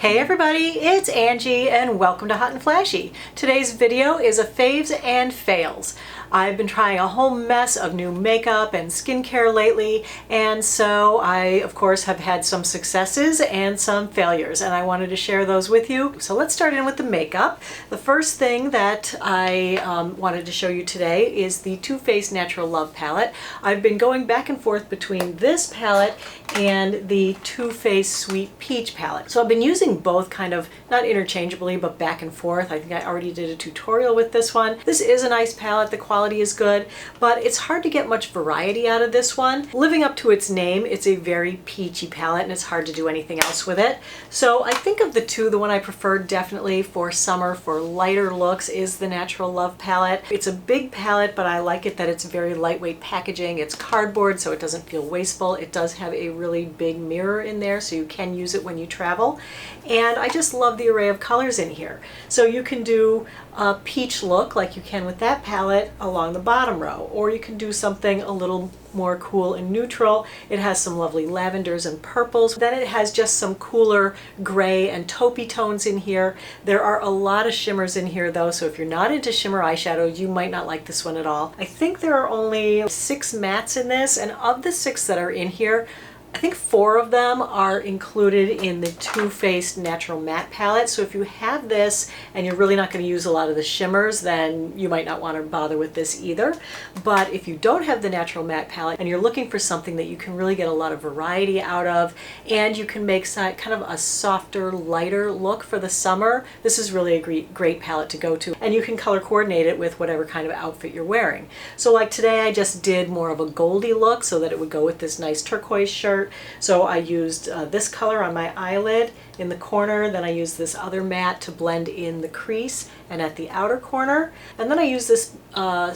Hey everybody, it's Angie and welcome to Hot and Flashy. Today's video is a faves and fails. I've been trying a whole mess of new makeup and skincare lately, and so I of course have had some successes and some failures, and I wanted to share those with you. So let's start in with the makeup. The first thing that I wanted to show you today is the Too Faced Natural Love palette. I've been going back and forth between this palette and the Too Faced Sweet Peach palette. So I've been using both kind of, not interchangeably, but back and forth. I think I already did a tutorial with this one. This is a nice palette, the quality is good, but it's hard to get much variety out of this one. Living up to its name, it's a very peachy palette and it's hard to do anything else with it. So I think of the two, the one I prefer definitely for summer, for lighter looks, is the Natural Love palette. It's a big palette, but I like it that it's very lightweight packaging. It's cardboard, so it doesn't feel wasteful. It does have a really big mirror in there, so you can use it when you travel. And I just love the array of colors in here. So you can do a peach look like you can with that palette along the bottom row, or you can do something a little more cool and neutral. It has some lovely lavenders and purples. Then it has just some cooler gray and taupey tones in here. There are a lot of shimmers in here though, so if you're not into shimmer eyeshadow, you might not like this one at all. I think there are only 6 mattes in this, and of the 6 that are in here, I think 4 of them are included in the Too Faced Natural Matte palette. So if you have this and you're really not going to use a lot of the shimmers, then you might not want to bother with this either. But if you don't have the Natural Matte palette and you're looking for something that you can really get a lot of variety out of, and you can make kind of a softer, lighter look for the summer, this is really a great palette to go to. And you can color coordinate it with whatever kind of outfit you're wearing. So like today I just did more of a goldy look so that it would go with this nice turquoise shirt. So I used this color on my eyelid in the corner, then I used this other matte to blend in the crease and at the outer corner, and then I used this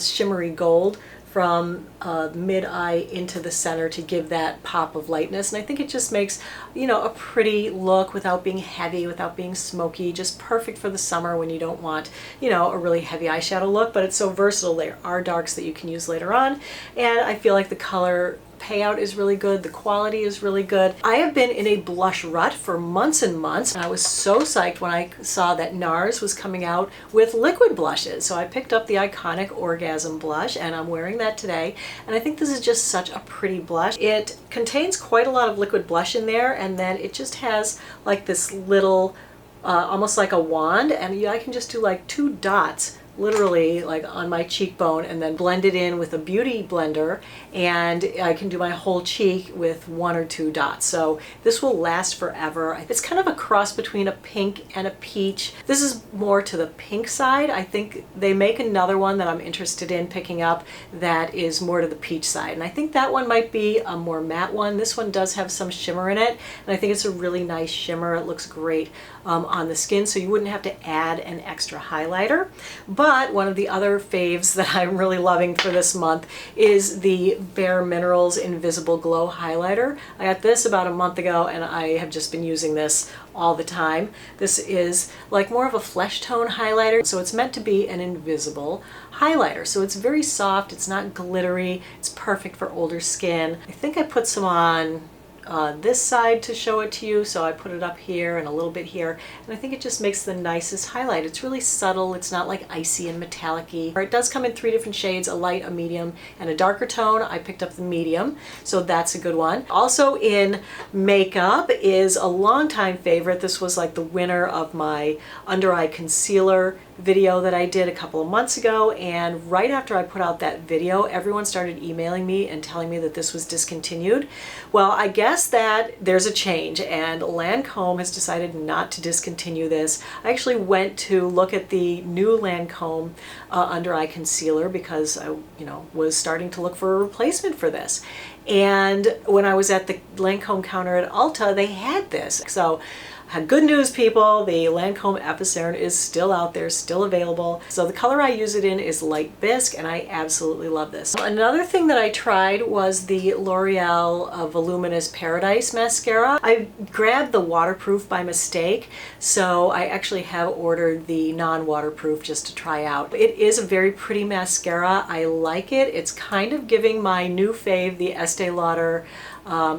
shimmery gold from mid-eye into the center to give that pop of lightness. And I think it just makes, you know, a pretty look without being heavy, without being smoky, just perfect for the summer when you don't want, you know, a really heavy eyeshadow look. But it's so versatile. There are darks that you can use later on, and I feel like the color payout is really good, the quality is really good. I have been in a blush rut for months and months, and I was so psyched when I saw that Nars was coming out with liquid blushes. So I picked up the iconic Orgasm blush, and I'm wearing that today, and I think this is just such a pretty blush. It contains quite a lot of liquid blush in there, and then it just has like this little almost like a wand, and I can just do like 2 dots literally like on my cheekbone and then blend it in with a beauty blender, and I can do my whole cheek with 1 or 2 dots. So this will last forever. It's kind of a cross between a pink and a peach. This is more to the pink side. I think they make another one that I'm interested in picking up that is more to the peach side, and I think that one might be a more matte one. This one does have some shimmer in it, and I think it's a really nice shimmer. It looks great on the skin, so you wouldn't have to add an extra highlighter. But one of the other faves that I'm really loving for this month is the Bare Minerals Invisible Glow Highlighter. I got this about a month ago, and I have just been using this all the time. This is like more of a flesh tone highlighter, so it's meant to be an invisible highlighter. So it's very soft, it's not glittery, it's perfect for older skin. I think I put some on this side to show it to you, so I put it up here and a little bit here, and I think it just makes the nicest highlight. It's really subtle, it's not like icy and metallic-y. It does come in 3 different shades, a light, a medium, and a darker tone. I picked up the medium, so that's a good one. Also in makeup is a longtime favorite. This was like the winner of my under eye concealer video that I did a couple of months ago, and right after I put out that video, everyone started emailing me and telling me that this was discontinued. Well, I guess that there's a change, and Lancome has decided not to discontinue this. I actually went to look at the new Lancome under eye concealer because I, was starting to look for a replacement for this. And when I was at the Lancome counter at Ulta, they had this. So good news, people, the Lancome Epicerne is still out there, still available. So the color I use it in is light bisque, and I absolutely love this. Another thing that I tried was the L'Oreal Voluminous Paradise Mascara. I grabbed the waterproof by mistake, so I actually have ordered the non-waterproof just to try out. It is a very pretty mascara. I like it. It's kind of giving my new fave, the Estee Lauder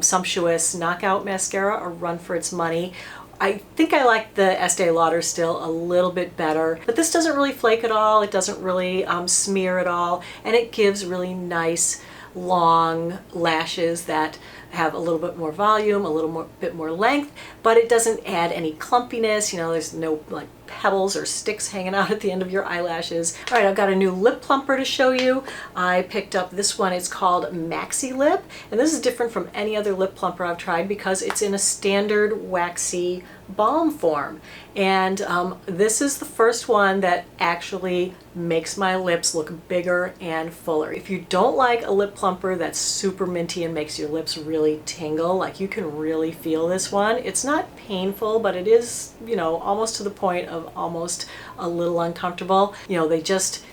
Sumptuous Knockout Mascara, a run for its money. I think I like the Estee Lauder still a little bit better, but this doesn't really flake at all. It doesn't really smear at all, and it gives really nice long lashes that have a little bit more volume, a little bit more length, but it doesn't add any clumpiness. You know, there's no like pebbles or sticks hanging out at the end of your eyelashes. All right, I've got a new lip plumper to show you. I picked up this one. It's called Maxi Lip, and this is different from any other lip plumper I've tried because it's in a standard waxy balm form. And this is the first one that actually makes my lips look bigger and fuller. If you don't like a lip plumper that's super minty and makes your lips really tingle, like you can really feel this one. It's not painful, but it is, you know, almost to the point of almost a little uncomfortable. You know, they just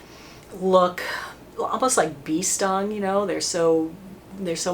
look almost like bee stung, you know, they're so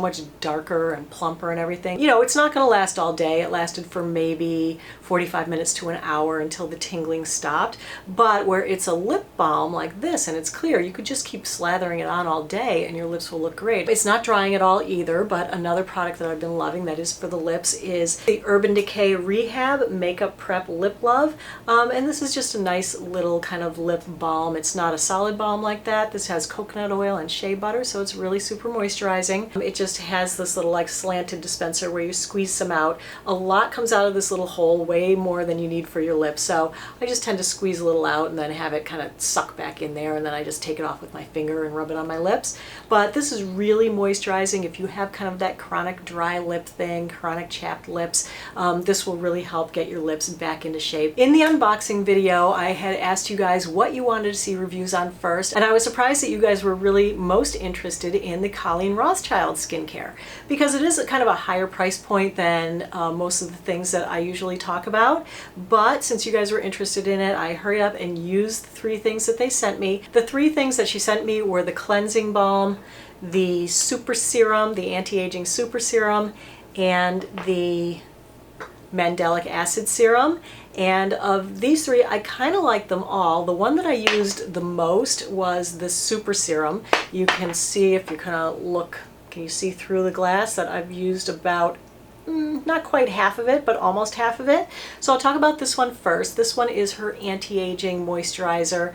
much darker and plumper and everything. You know, it's not going to last all day. It lasted for maybe 45 minutes to an hour until the tingling stopped. But where it's a lip balm like this and it's clear, you could just keep slathering it on all day and your lips will look great. It's not drying at all either, but another product that I've been loving that is for the lips is the Urban Decay Rehab Makeup Prep Lip Love. And this is just a nice little kind of lip balm. It's not a solid balm like that. This has coconut oil and shea butter, so it's really super moisturizing. It just has this little like slanted dispenser where you squeeze some out. A lot comes out of this little hole, way more than you need for your lips. So I just tend to squeeze a little out and then have it kind of suck back in there, and then I just take it off with my finger and rub it on my lips. But this is really moisturizing. If you have kind of that chronic dry lip thing, chronic chapped lips, this will really help get your lips back into shape. In the unboxing video, I had asked you guys what you wanted to see reviews on first, and I was surprised that you guys were really most interested in the Colleen Rothschild skincare, because it is kind of a higher price point than most of the things that I usually talk about. But since you guys were interested in it, I hurried up and used the 3 things that they sent me. The 3 things that she sent me were the cleansing balm, the super serum, the anti-aging super serum, and the mandelic acid serum. And of these 3, I kind of like them all. The one that I used the most was the super serum. You can see, if you kind of look, can you see through the glass, that I've used about not quite half of it, but almost half of it. So I'll talk about this one first. This one is her anti-aging moisturizer.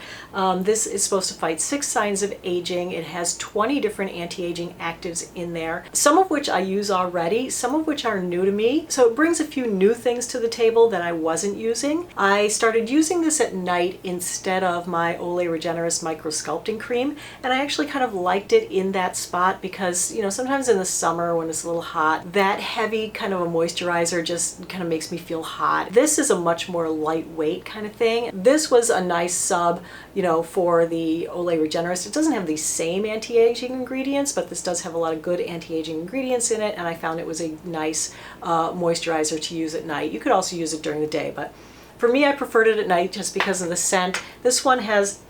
This is supposed to fight 6 signs of aging. It has 20 different anti-aging actives in there, some of which I use already, some of which are new to me. So it brings a few new things to the table that I wasn't using. I started using this at night instead of my Olay Regenerist Micro Sculpting Cream, and I actually kind of liked it in that spot because, you know, sometimes in the summer when it's a little hot, that heavy kind of a moisturizer just kind of makes me feel hot. This is a much more lightweight kind of thing. This was a nice sub, you know, for the Olay Regenerist. It doesn't have the same anti-aging ingredients, but this does have a lot of good anti-aging ingredients in it, and I found it was a nice moisturizer to use at night. You could also use it during the day, but for me, I preferred it at night just because of the scent. This one has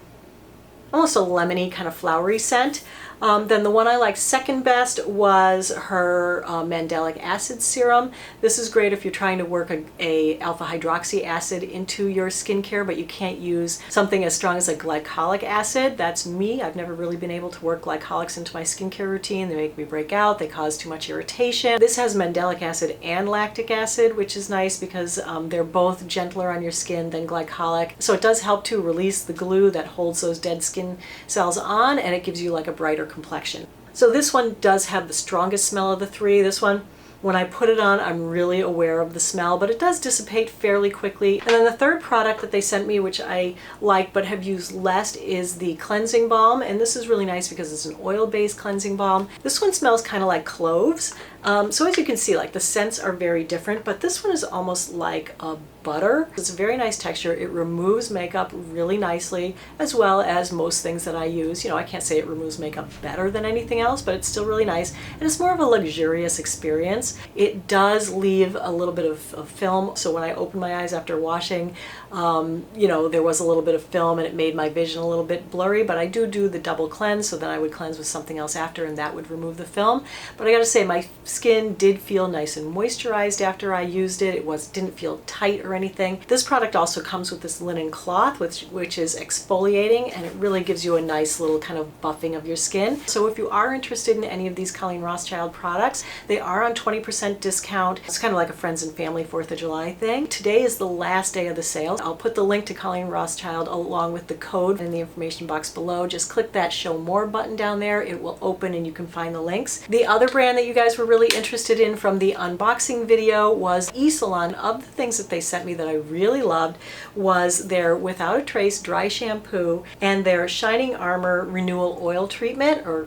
almost a lemony kind of flowery scent. Then the one I liked second best was her mandelic acid serum. This is great if you're trying to work a alpha hydroxy acid into your skincare, but you can't use something as strong as a glycolic acid. That's me. I've never really been able to work glycolics into my skincare routine. They make me break out. They cause too much irritation. This has mandelic acid and lactic acid, which is nice because they're both gentler on your skin than glycolic. So it does help to release the glue that holds those dead skin cells on, and it gives you like a brighter complexion. So this one does have the strongest smell of the 3. This one, when I put it on, I'm really aware of the smell, but it does dissipate fairly quickly. And then the third product that they sent me, which I like but have used less, is the cleansing balm. And this is really nice because it's an oil-based cleansing balm. This one smells kind of like cloves. So as you can see, like the scents are very different, but this one is almost like a butter. It's a very nice texture. It removes makeup really nicely, as well as most things that I use. You know, I can't say it removes makeup better than anything else, but it's still really nice. And it's more of a luxurious experience. It does leave a little bit of film. So when I opened my eyes after washing, you know, there was a little bit of film and it made my vision a little bit blurry, but I do the double cleanse, so then I would cleanse with something else after and that would remove the film. But I gotta say, my skin did feel nice and moisturized after I used it. It didn't feel tight or anything. This product also comes with this linen cloth, which is exfoliating, and it really gives you a nice little kind of buffing of your skin. So if you are interested in any of these Colleen Rothschild products, they are on 20% discount. It's kind of like a friends and family 4th of July thing. Today is the last day of the sale. I'll put the link to Colleen Rothschild along with the code in the information box below. Just click that show more button down there. It will open and you can find the links. The other brand that you guys were really interested in from the unboxing video was eSalon. Of the things that they sent me that I really loved was their Without a Trace dry shampoo and their Shining Armor renewal oil treatment, or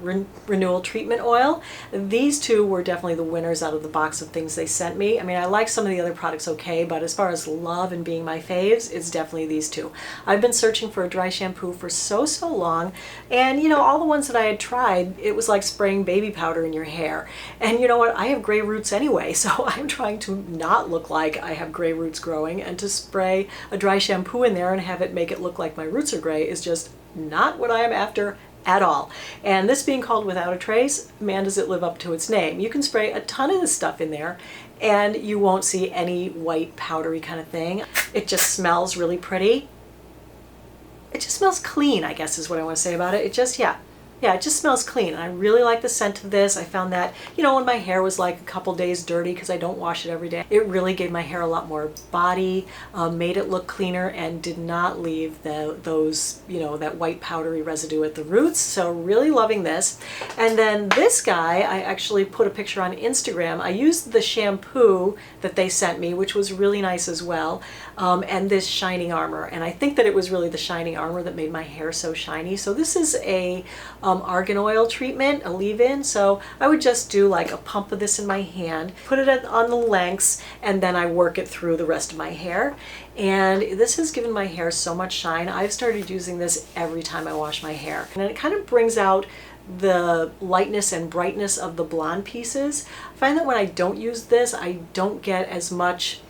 renewal treatment oil. These two were definitely the winners out of the box of things they sent me. I mean, I like some of the other products okay, but as far as love and being my faves, it's definitely these two. I've been searching for a dry shampoo for so long, and you know, all the ones that I had tried, it was like spraying baby powder in your hair. And you know what, I have gray roots anyway, so I'm trying to not look like I have gray roots growing, and to spray a dry shampoo in there and have it make it look like my roots are gray is just not what I am after at all. And this being called Without a Trace, man, does it live up to its name. You can spray a ton of this stuff in there and you won't see any white powdery kind of thing. It just smells really pretty. It just smells clean, I guess is what I want to say about it. It just, yeah, it just smells clean. And I really like the scent of this. I found that, you know, when my hair was like a couple days dirty because I don't wash it every day, it really gave my hair a lot more body, made it look cleaner, and did not leave those, you know, that white powdery residue at the roots. So really loving this. And then this guy, I actually put a picture on Instagram. I used the shampoo that they sent me, which was really nice as well, and this Shining Armor. And I think that it was really the Shining Armor that made my hair so shiny. So this is a argan oil treatment, a leave-in. So I would just do like a pump of this in my hand, put it on the lengths, and then I work it through the rest of my hair. And this has given my hair so much shine. I've started using this every time I wash my hair. And it kind of brings out the lightness and brightness of the blonde pieces. I find that when I don't use this, I don't get as much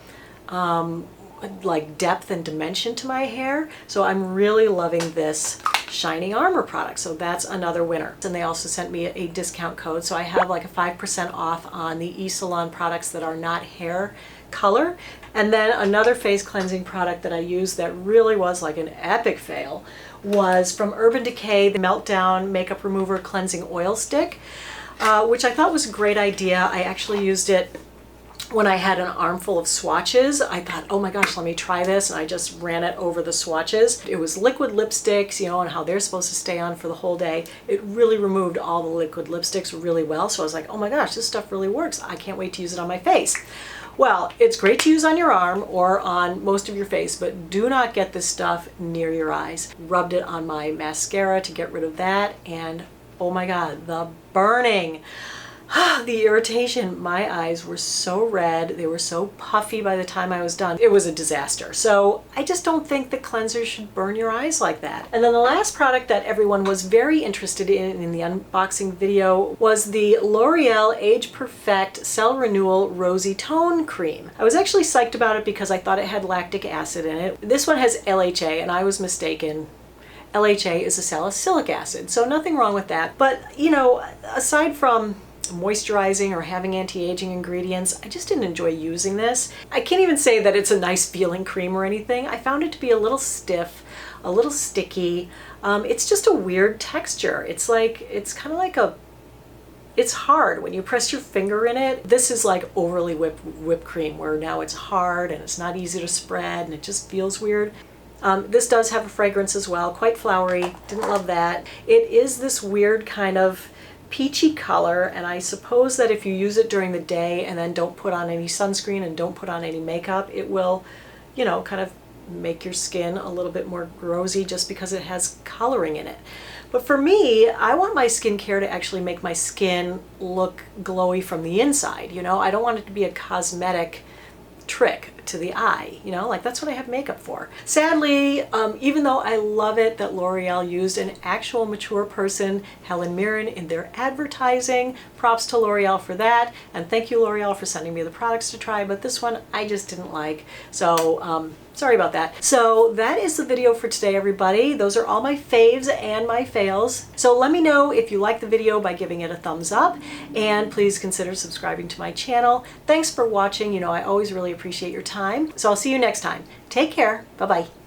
like depth and dimension to my hair. So I'm really loving this Shining Armor product. So that's another winner. And they also sent me a discount code. So I have like a 5% off on the eSalon products that are not hair color. And then another face cleansing product that I used that really was like an epic fail was from Urban Decay, the Meltdown Makeup Remover Cleansing Oil Stick, which I thought was a great idea. I actually used it when I had an armful of swatches. I thought, oh my gosh, let me try this. And I just ran it over the swatches. It was liquid lipsticks, you know, and how they're supposed to stay on for the whole day. It really removed all the liquid lipsticks really well. So I was like, oh my gosh, this stuff really works. I can't wait to use it on my face. Well, it's great to use on your arm or on most of your face, but do not get this stuff near your eyes. Rubbed it on my mascara to get rid of that, and oh my God, the burning. The irritation. My eyes were so red. They were so puffy by the time I was done. It was a disaster. So I just don't think the cleansers should burn your eyes like that. And then the last product that everyone was very interested in the unboxing video was the L'Oreal Age Perfect Cell Renewal Rosy Tone Cream. I was actually psyched about it because I thought it had lactic acid in it. This one has LHA, and I was mistaken. LHA is a salicylic acid, so nothing wrong with that. But, you know, aside from moisturizing or having anti-aging ingredients, I just didn't enjoy using this. I can't even say that it's a nice feeling cream or anything. I found it to be a little stiff, a little sticky. It's just a weird texture. It's like, it's kind of like it's hard when you press your finger in it. This is like overly whipped cream, where now it's hard and it's not easy to spread and it just feels weird. This does have a fragrance as well, quite flowery. Didn't love that. It is this weird kind of peachy color, and I suppose that if you use it during the day and then don't put on any sunscreen and don't put on any makeup, it will, you know, kind of make your skin a little bit more rosy just because it has coloring in it. But for me, I want my skincare to actually make my skin look glowy from the inside. You know, I don't want it to be a cosmetic trick. to the eye, you know, like that's what I have makeup for. Sadly, even though I love it that L'Oreal used an actual mature person, Helen Mirren, in their advertising, props to L'Oreal for that, and thank you L'Oreal for sending me the products to try, but this one I just didn't like, so sorry about that. So that is the video for today, everybody. Those are all my faves and my fails. So let me know if you like the video by giving it a thumbs up, and please consider subscribing to my channel. Thanks for watching. You know, I always really appreciate your time. So I'll see you next time. Take care. Bye-bye.